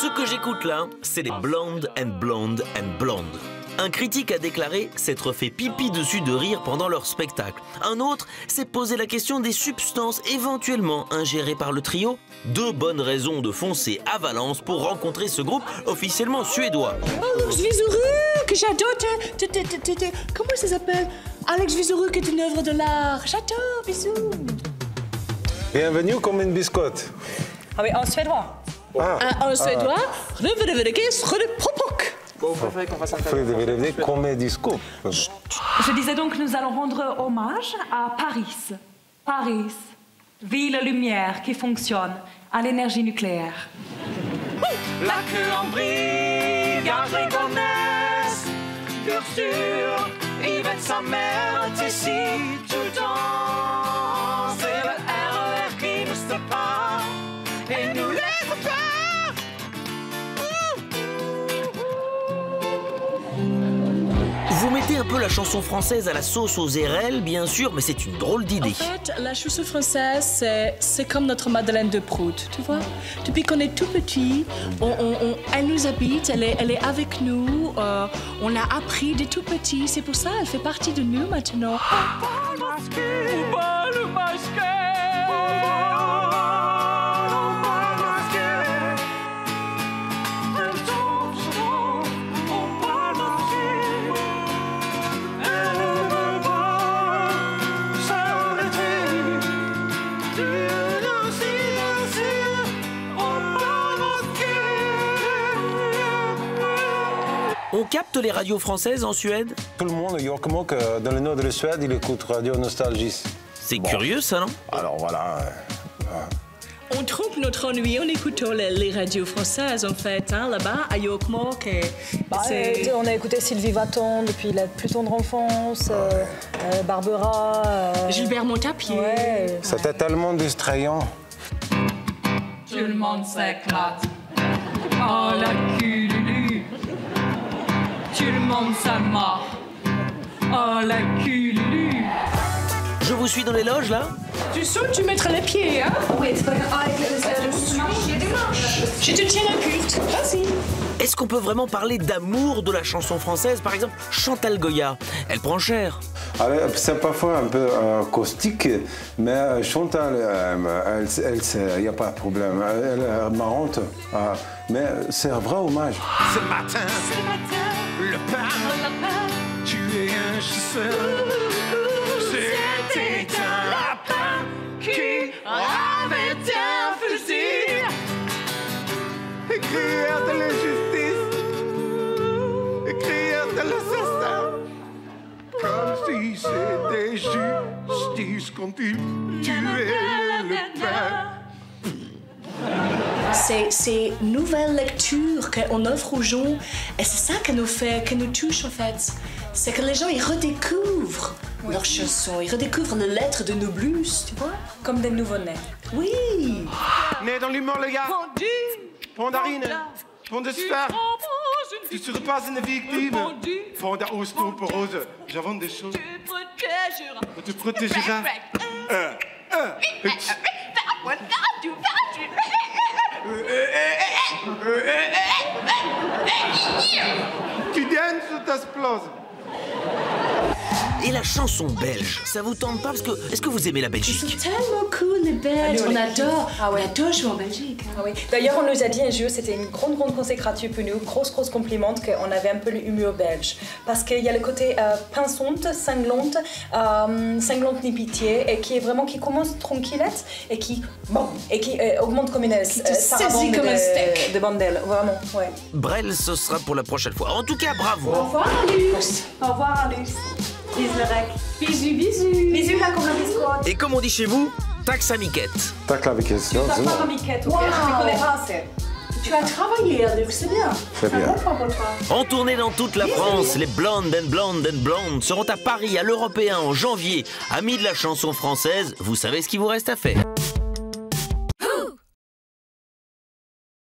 Ce que j'écoute là, c'est les Blondes and Blondes and Blondes. Un critique a déclaré s'être fait pipi dessus de rire pendant leur spectacle. Un autre s'est posé la question des substances éventuellement ingérées par le trio. Deux bonnes raisons de foncer à Valence pour rencontrer ce groupe officiellement suédois. Alex Vizoruk, que j'adore. Comment ça s'appelle? Alex Vizoruk est une œuvre de l'art. J'adore, bisous. Bienvenue comme une biscotte. Ah oui, en suédois. En suédois, Je disais donc que nous allons rendre hommage à Paris. Paris, ville lumière qui fonctionne à l'énergie nucléaire. La queue en brille, Gary Gonesse, Ursure, Yvette sa mère est ici tout le temps. C'est le RER qui nous sépare et nous les sépare. Vous mettez un peu la chanson française à la sauce aux RL, bien sûr, mais c'est une drôle d'idée. En fait, la chanson française, c'est comme notre Madeleine de Proust, tu vois. Depuis qu'on est tout petit, elle nous habite, elle est avec nous, on l'a appris de tout petit, c'est pour ça elle fait partie de nous maintenant. On capte les radios françaises en Suède? Tout le monde, Jokkmokk, dans le nord de la Suède, il écoute Radio Nostalgie. C'est curieux ça, non? Alors voilà. On trompe notre ennui en écoutant les radios françaises, en fait, hein, là-bas, à Jokkmokk. On a écouté Sylvie Vartan depuis la plus tendre enfance, Barbara... Gilbert Montagnier. Ouais. C'était tellement distrayant. Tout le monde s'éclate. Oh la cululu. Tout le monde s'amarre. Oh la cululu. Je vous suis dans les loges, là? Tu sautes, tu mettras les pieds, hein? Oui, je te tiens la culte. Vas-y. Est-ce qu'on peut vraiment parler d'amour de la chanson française? Par exemple, Chantal Goya, elle prend cher. C'est parfois un peu caustique, mais Chantal, il n'y a pas de problème. Elle est marrante, mais c'est un vrai hommage. Ce matin, le pain, tu es un chasseur. C'était un lapin qui avait un fusil. Écrire de la justice, écrire de l'assassin, comme si c'était justice quand il tuait le pain. C'est une nouvelle lecture qu'on offre aux gens et c'est ça qui nous touche en fait. C'est que les gens ils redécouvrent leurs chansons, ils redécouvrent les lettres de nos blues, tu vois. Comme des nouveau-nés. Oui. Né dans l'humour, le gars. Pondarine, pont de sphère. Tu serais pas une victime. Fond d'ostéoporose. J'invente des choses. Tu te protégeras. Tu danses ou t'exploses? Et la chanson belge, ça vous tente pas? Parce que, est-ce que vous aimez la Ils Belgique? sont tellement cool les Belges, on adore. On adore jouer en Belgique. Ah oui. D'ailleurs, on nous a dit un jour, c'était une grande consécration pour nous, grosse compliment, qu'on avait un peu l'humour belge. Parce qu'il y a le côté pinçante, cinglante ni pitié, et qui est vraiment, qui commence tranquillette, et qui augmente comme une saisit comme un steak. de bandelle, vraiment, ouais. Brel, ce sera pour la prochaine fois. En tout cas, bravo. Au revoir, Alex. Au revoir, Alex. Bisous, le rec. Bisous. Bisous, là, comme un biscotte. Et comme on dit chez vous, taxe à miquette. Tac la question. Tu vas pas à miquette, ok? Wow. Je ne connais pas assez. Tu as travaillé, Alex, c'est bien. C'est bien. Bon point pour toi. En tournée dans toute la France, les Blondes and Blondes and Blondes seront à Paris, à l'Européen, en janvier. Amis de la chanson française, vous savez ce qu'il vous reste à faire.